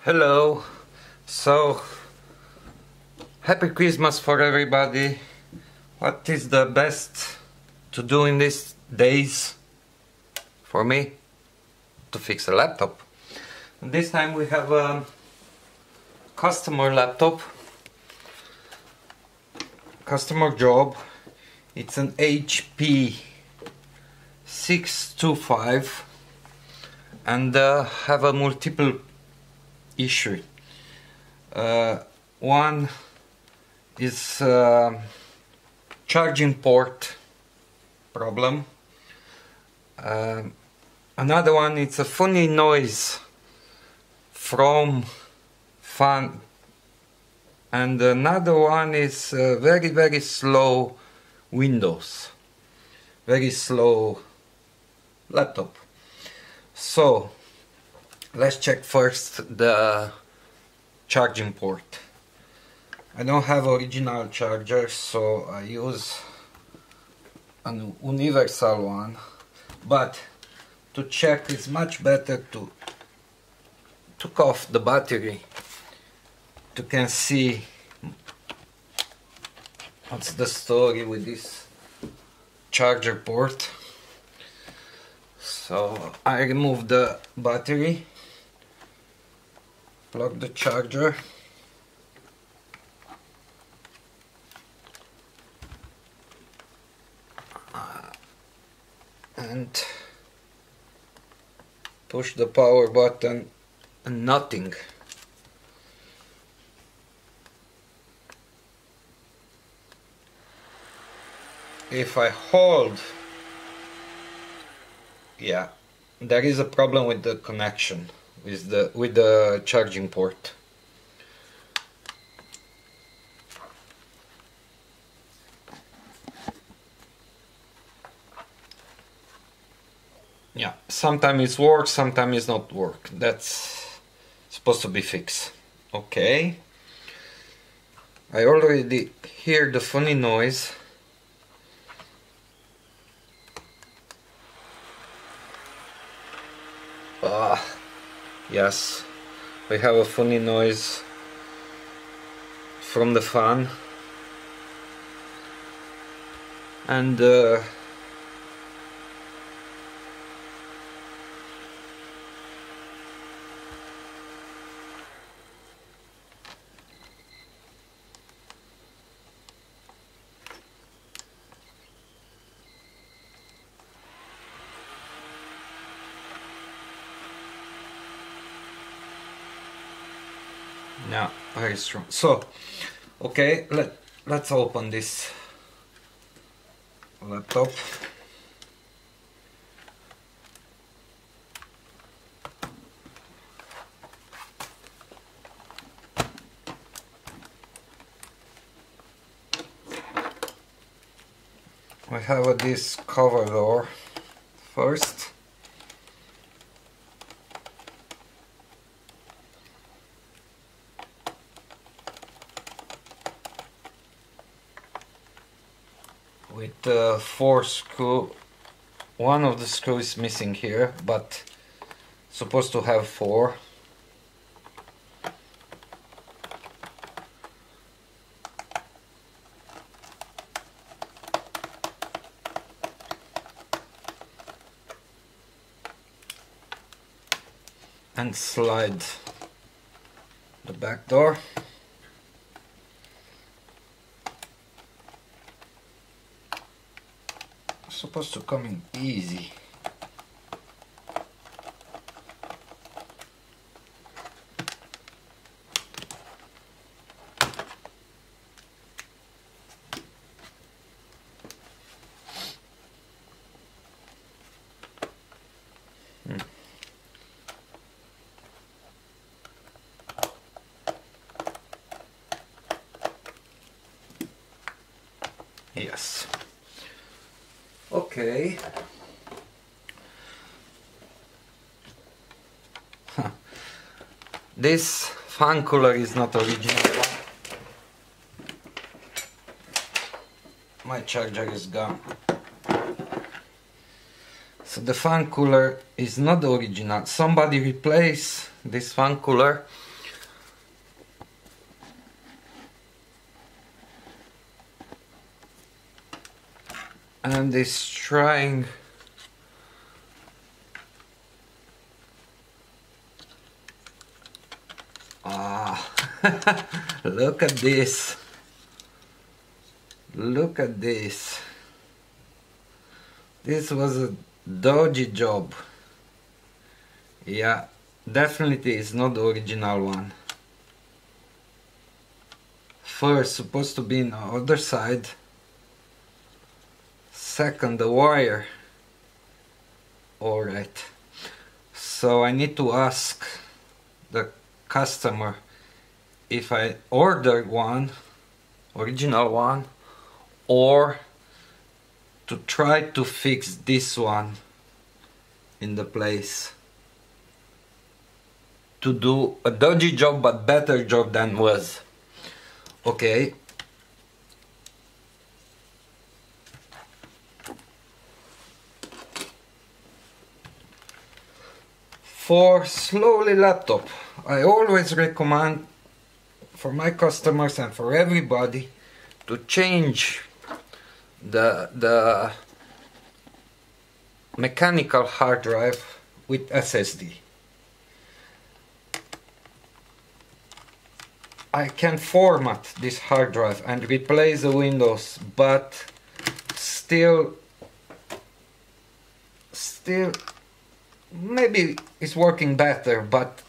Hello. So, happy Christmas for everybody. What is the best to do in these days for me? To fix a laptop. This time we have a customer laptop, customer job. It's an HP 625 and have a multiple issue. One is charging port problem. Another one, it's a funny noise from fan, and another one is very slow Windows, very slow laptop. So let's check first the charging port. I don't have original charger, so I use an universal one, but to check it's much better to take off the battery. You can see what's the story with this charger port. So I remove the battery, plug the charger, and push the power button, and nothing. If I hold, yeah, there is a problem with the connection with the charging port. Yeah, sometimes it works, sometimes it's not work. That's supposed to be fixed. Okay. I already hear the funny noise. Yes, we have a funny noise from the fan, and yeah, very strong. So, okay, let's open this laptop. We have this cover door first. With 4 screws. One of the screws is missing here, but supposed to have 4. And slide the back door. Supposed to come in easy. Yes. Okay. This fan cooler is not original. My charger is gone. So the fan cooler is not the original. Somebody replaced this fan cooler and is trying look at this. Look at this. This was a dodgy job. Yeah, definitely it's not the original one. First, supposed to be on the other side. Second, the wire. Alright. So I need to ask the customer if I ordered one, original one, or to try to fix this one in the place, to do a dodgy job but better job than was. Okay. For slowly laptop, I always recommend for my customers and for everybody to change the mechanical hard drive with SSD. I can format this hard drive and replace the Windows, but still maybe it's working better, but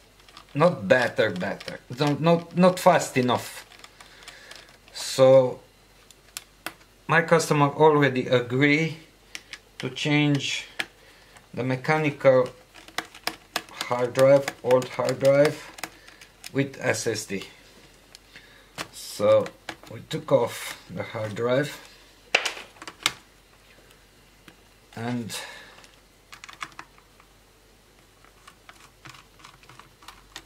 not better. Not fast enough. So my customer already agree to change the mechanical hard drive, old hard drive, with SSD. So we took off the hard drive and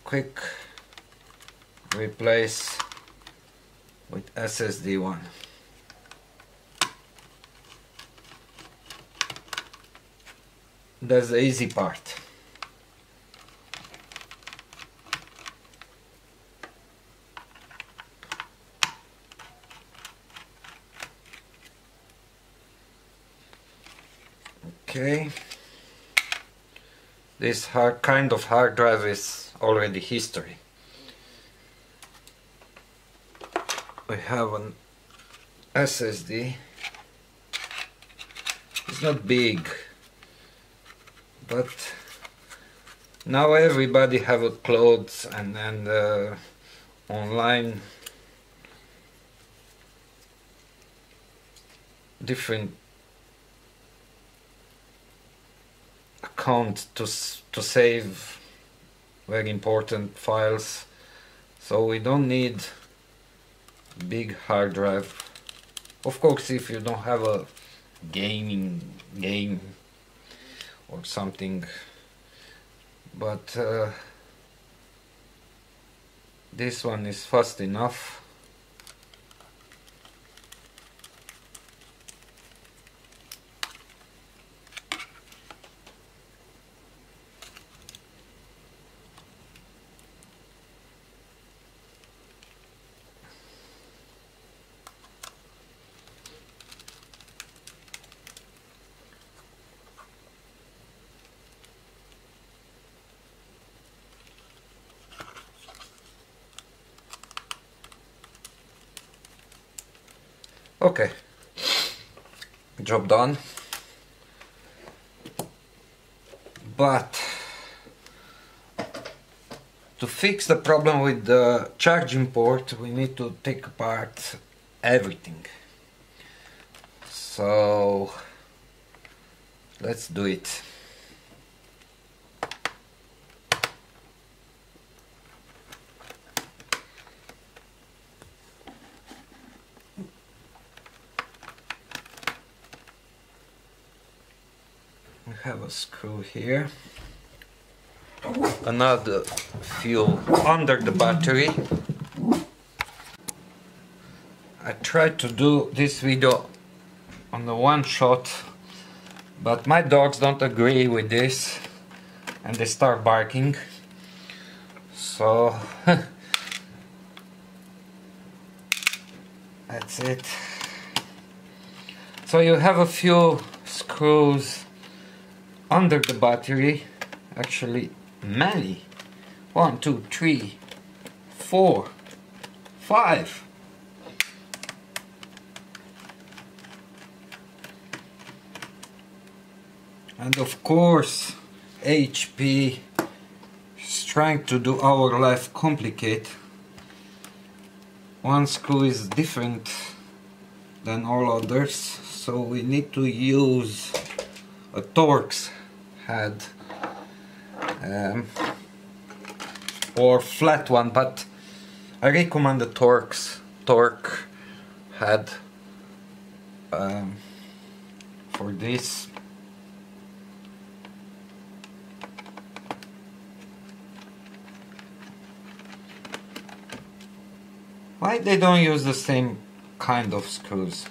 quick replace with SSD one. That's the easy part. Okay. This kind of hard drive is already history. We have an SSD. It's not big, but now everybody have a clothes and online different account to save very important files, so we don't need big hard drive. Of course, if you don't have a game or something, but this one is fast enough. Okay, job done. But to fix the problem with the charging port, we need to take apart everything. So let's do it. We have a screw here, another fuel under the battery. I tried to do this video on the one shot, but my dogs don't agree with this and they start barking, so that's it. So you have a few screws under the battery, actually many. 1, 2, 3, 4, 5. And of course HP is trying to do our life complicated. One screw is different than all others, so we need to use a Torx head or flat one, but I recommend the torque head for this. Why they don't use the same kind of screws?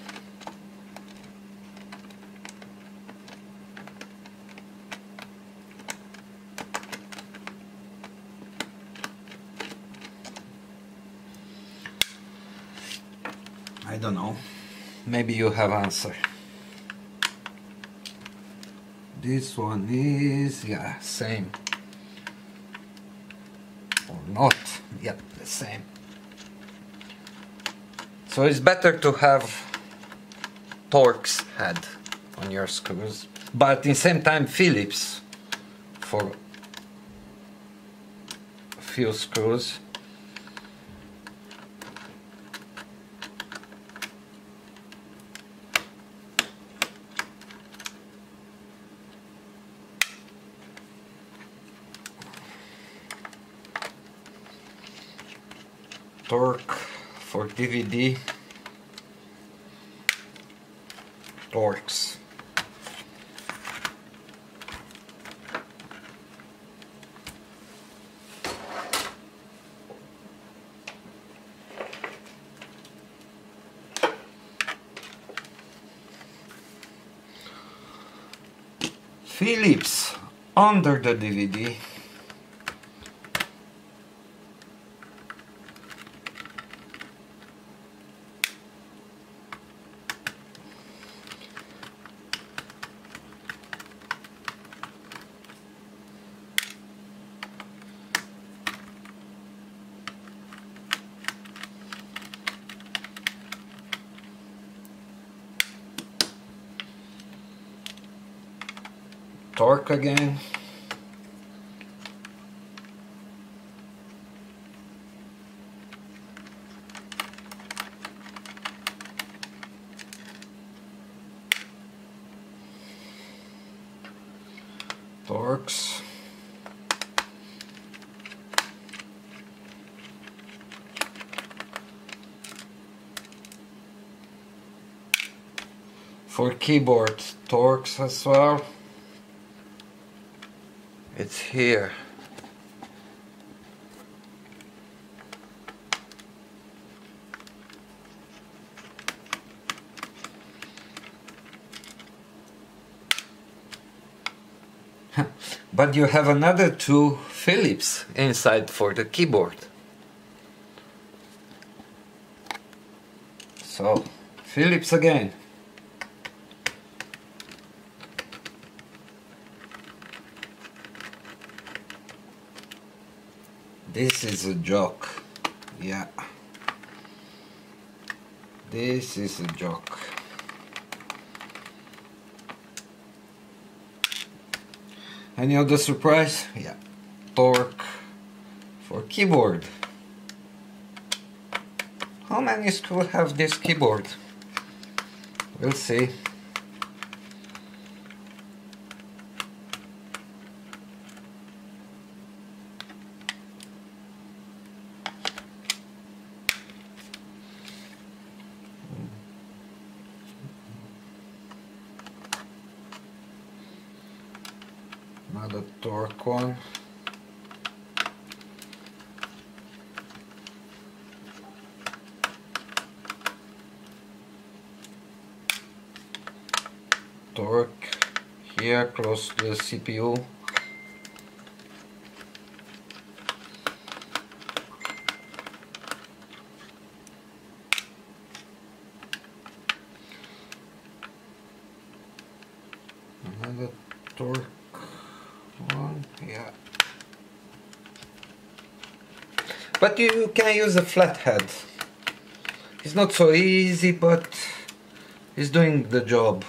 I don't know. Maybe you have answer. This one is, yeah, same. Or not. Yep, the same. So it's better to have Torx head on your screws, but at the same time Phillips for a few screws. Torque for DVD. Torx. Phillips under the DVD. Torque again. Torx. For keyboard, Torx as well. It's here. But you have another two Phillips inside for the keyboard. So, Phillips again. This is a joke. Yeah. This is a joke. Any other surprise? Yeah. Torque for keyboard. How many screws have this keyboard? We'll see. Another torque one. Torque here close to the CPU. But you can use a flathead. It's not so easy, but it's doing the job.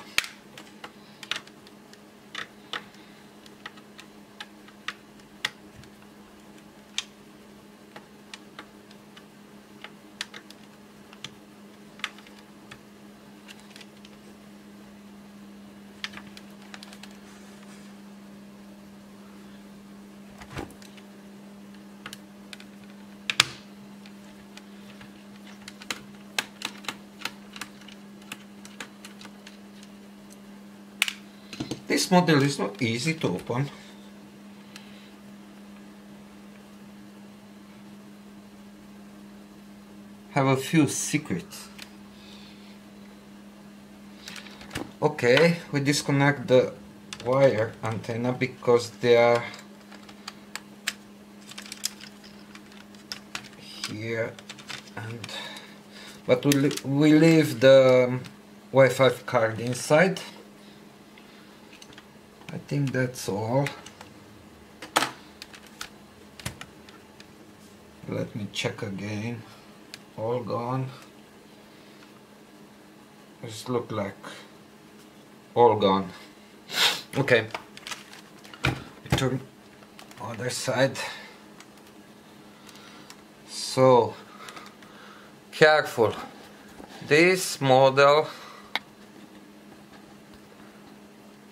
This model is not easy to open. Have a few secrets. Okay, we disconnect the wire antenna because they are here, but we leave the Wi-Fi card inside. I think that's all. Let me check again. All gone. This look like all gone. Okay. Turn other side. So careful. This model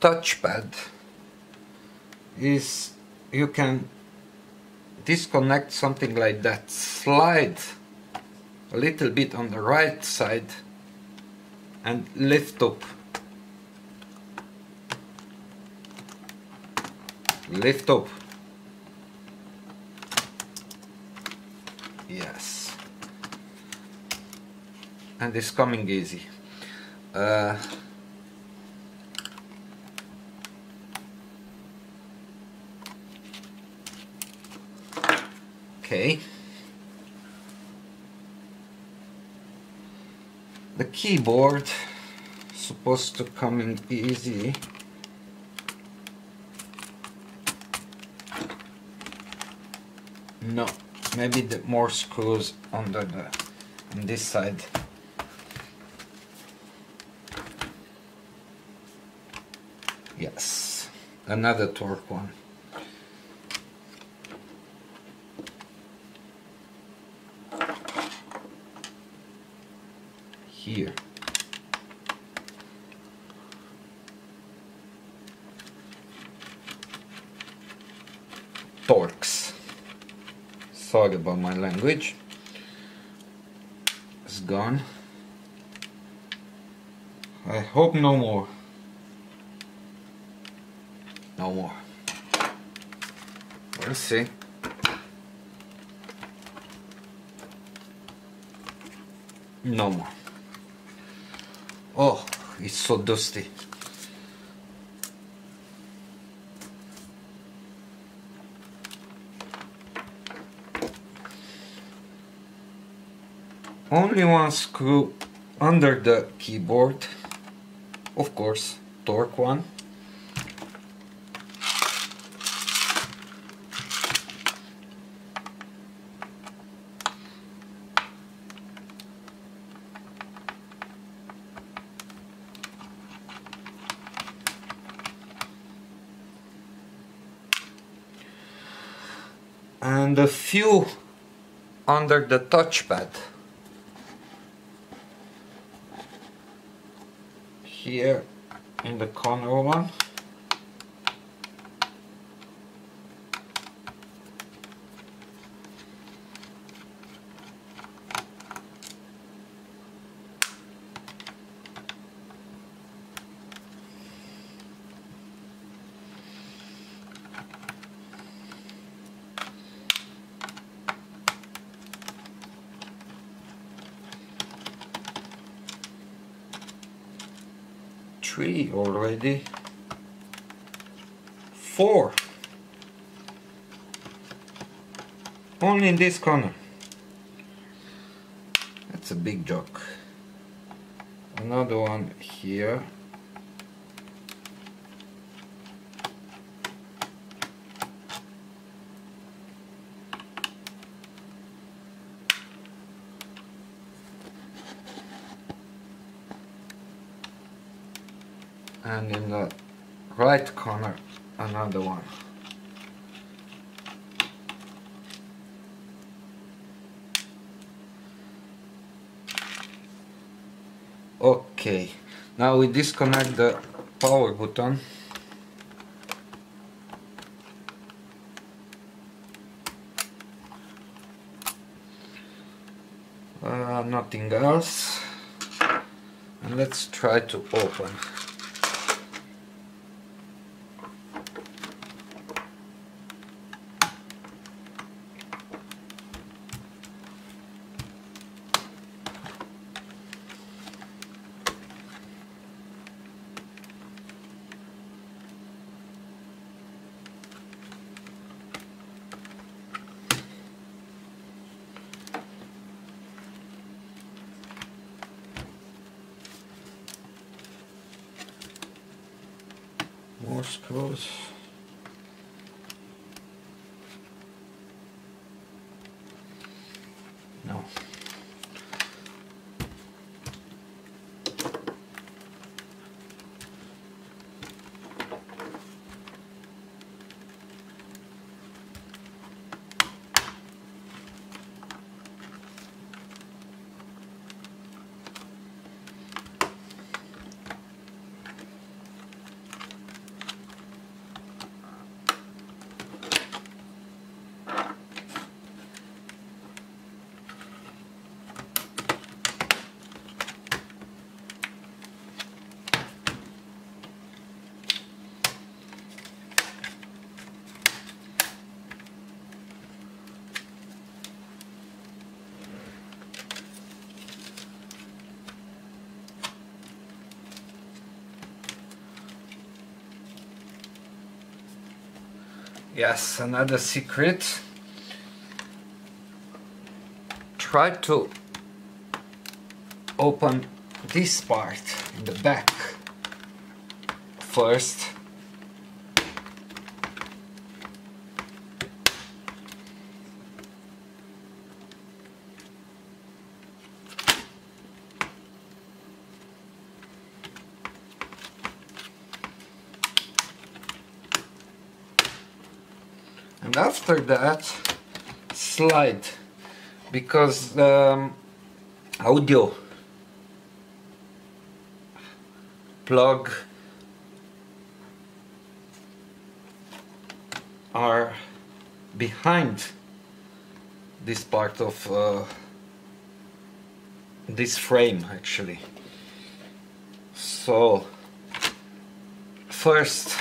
touchpad is, you can disconnect something like that, slide a little bit on the right side and lift up. Lift up. Yes. And it's coming easy. Okay. The keyboard supposed to come in easy. No, maybe the more screws on this side. Yes, another torque one. Here. Torques. Sorry about my language. It's gone. I hope no more. No more. We'll see. No more. Oh, it's so dusty. Only one screw under the keyboard, of course, torque one. And a few under the touchpad. Here in the corner one. Three already. 4. Only in this corner. That's a big joke. Another one here. and in the right corner another one. Okay, now we disconnect the power button. Nothing else, and let's try to open. More screws. No. Yes, another secret. Try to open this part in the back first. And after that, slide, because the audio plug are behind this part of this frame actually. So first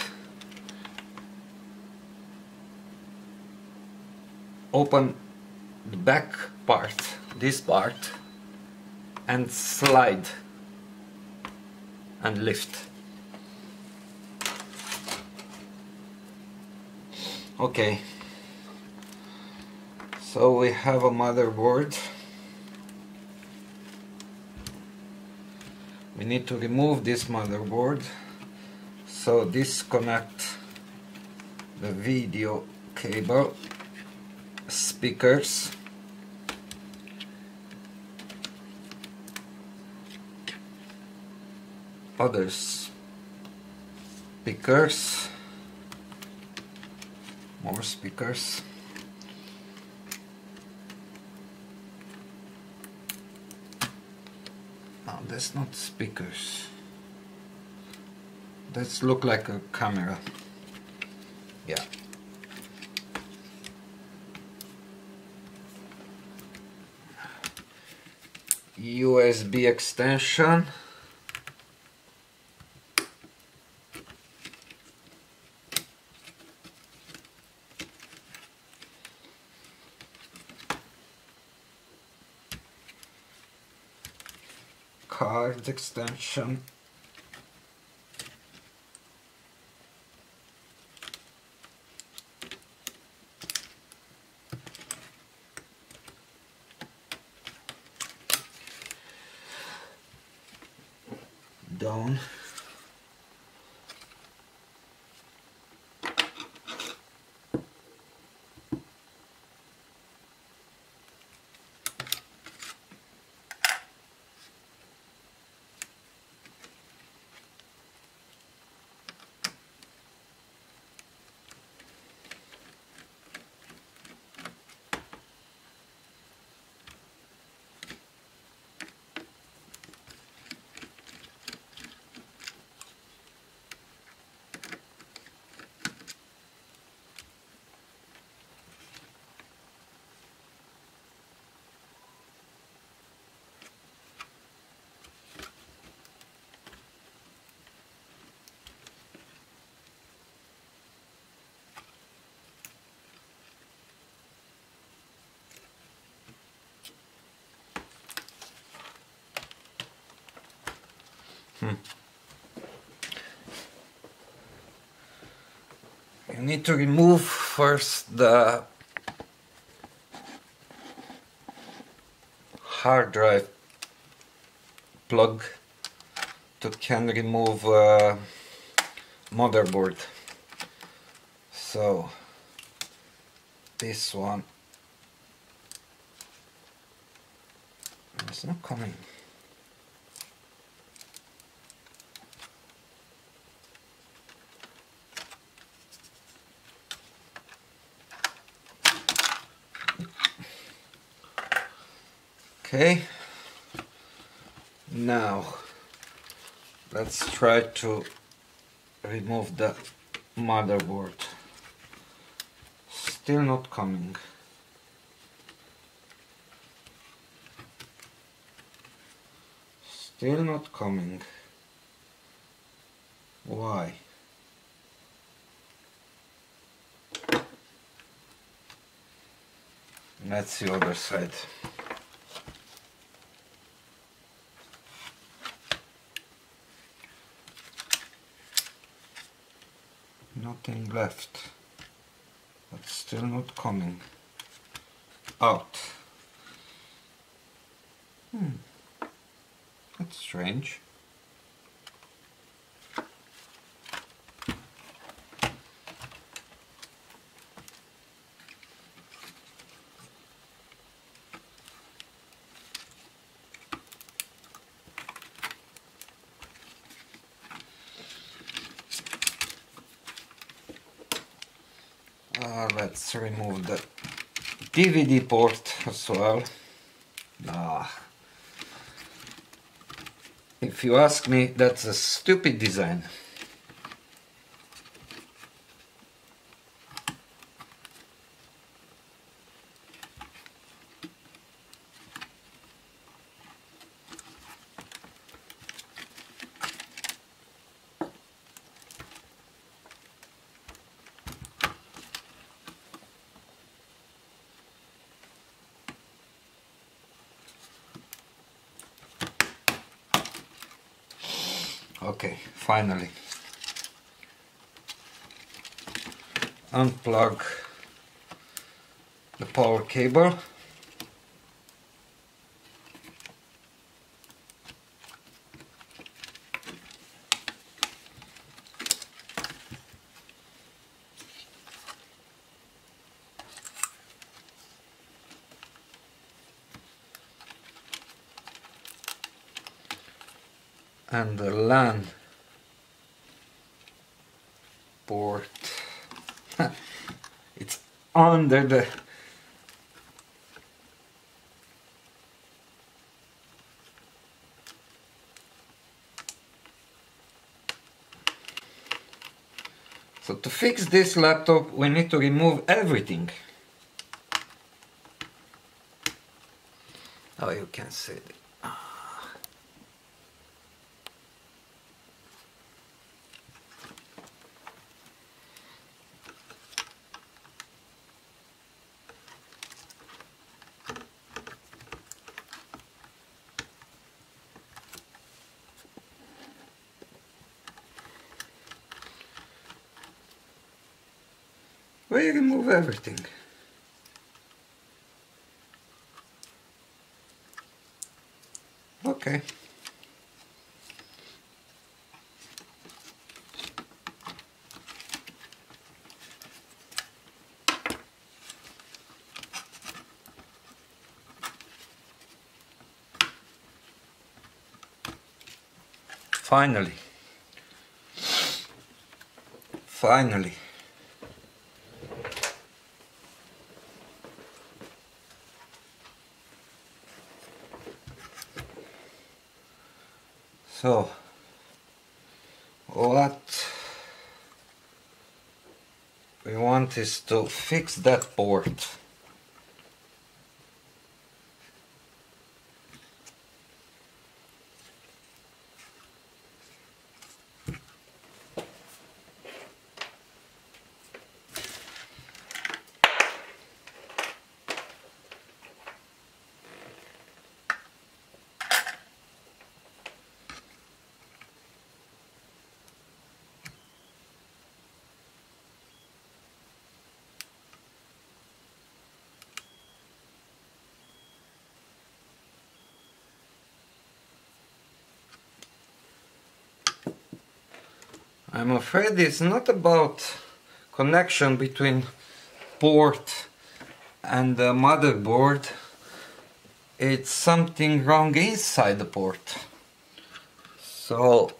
open the back part, this part, and slide and lift. Okay, so we have a motherboard. We need to remove this motherboard, so disconnect the video cable, speakers, other speakers, more speakers, no, that's not speakers, that's look like a camera, yeah. USB extension, card extension, down, You need to remove first the hard drive plug to can remove motherboard. So this one is not coming. Okay, now let's try to remove the motherboard. Still not coming. Still not coming. Why? That's the other side. Nothing left, but still not coming out. That's strange. Let's remove the DVD port as well. If you ask me, that's a stupid design. Okay, finally. Unplug the power cable. And the LAN port. It's under the So to fix this laptop we need to remove everything. Oh, you can see it. We remove everything. Okay. Finally. Finally. So, what we want is to fix that port. I'm afraid it's not about connection between port and the motherboard. It's something wrong inside the port. So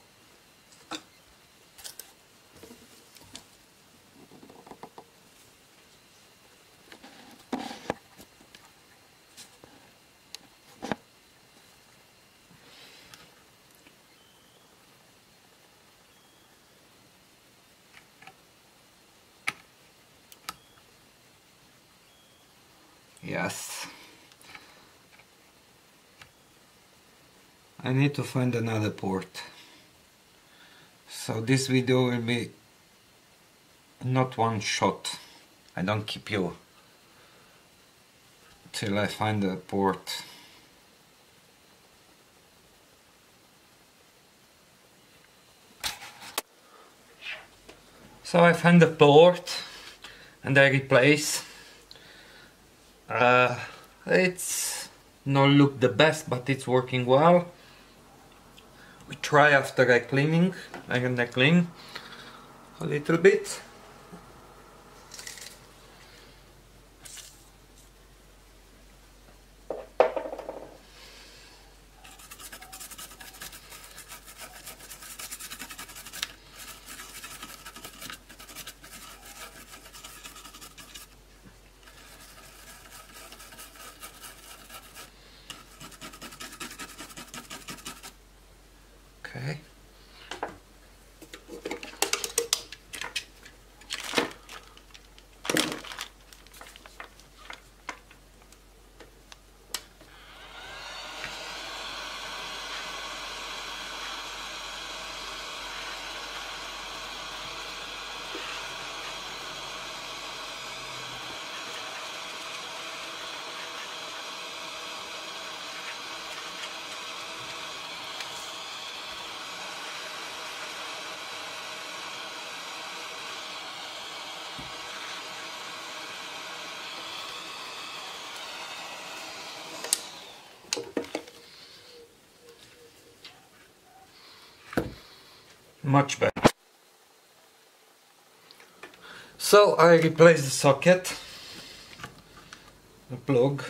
yes, I need to find another port. So this video will be not one shot. I don't keep you till I find the port. So I find the port and I replace. It's not look the best, but it's working well. We try after I clean a little bit. Okay. Much better. So I replaced the socket, the plug.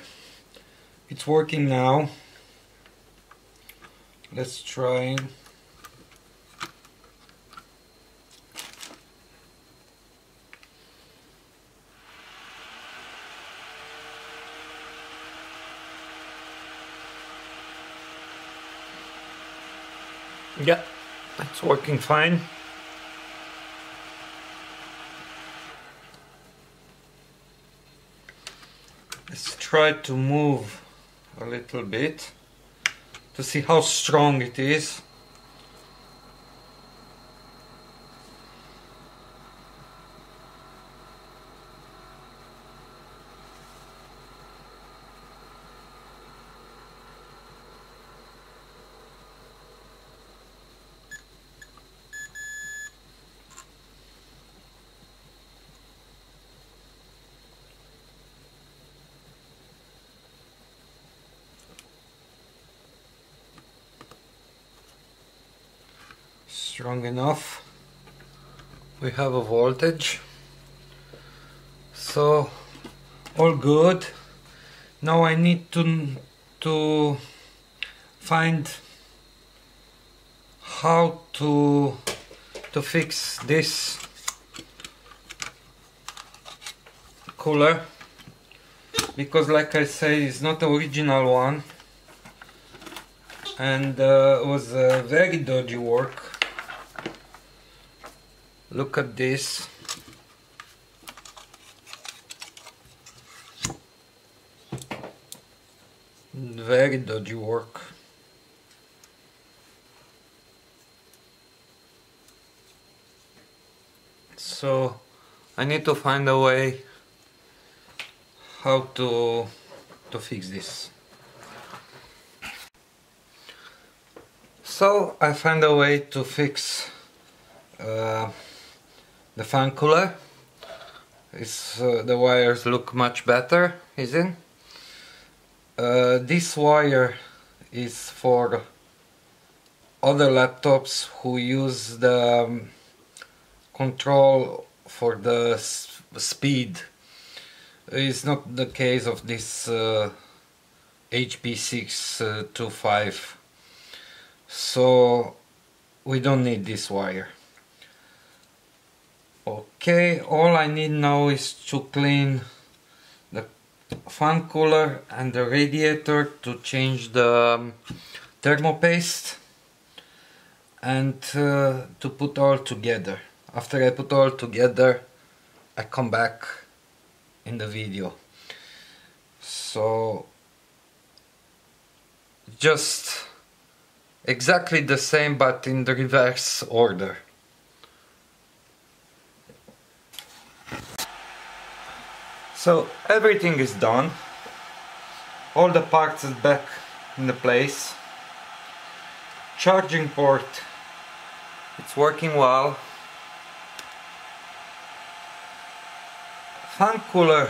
It's working now. Let's try. Yeah, it's working fine. Let's try to move a little bit to see how strong it is. Strong enough. We have a voltage, so all good. Now I need to find how to fix this cooler, because like I say, it's not the original one, and it was very dodgy work. Look at this. Very dodgy work. So I need to find a way how to fix this. So I found a way to fix the fan cooler. The wires look much better, isn't it? This wire is for other laptops who use the control for the speed. It's not the case of this HP625, so we don't need this wire. Okay, all I need now is to clean the fan cooler and the radiator to change the thermopaste and to put all together. After I put all together, I come back in the video. So just exactly the same but in the reverse order. So everything is done, all the parts is back in the place. Charging port, it's working well. Fan cooler,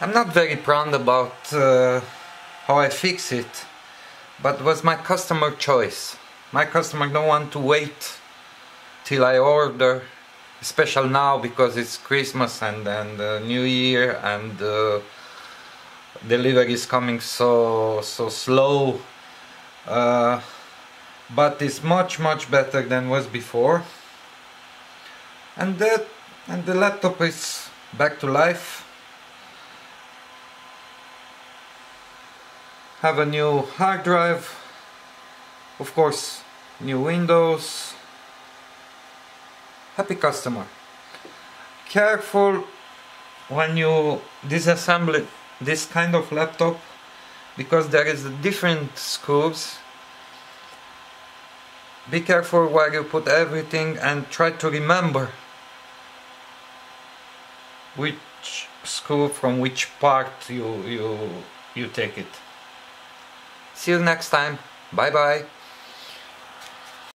I'm not very proud about how I fix it, but it was my customer choice. My customer don't want to wait till I order, especially now because it's Christmas and New Year, and delivery is coming so slow, but it's much better than was before, and the laptop is back to life. Have a new hard drive, of course, new Windows. Happy customer. Careful when you disassemble this kind of laptop, because there is different screws. Be careful where you put everything and try to remember which screw from which part you take it. See you next time. Bye bye.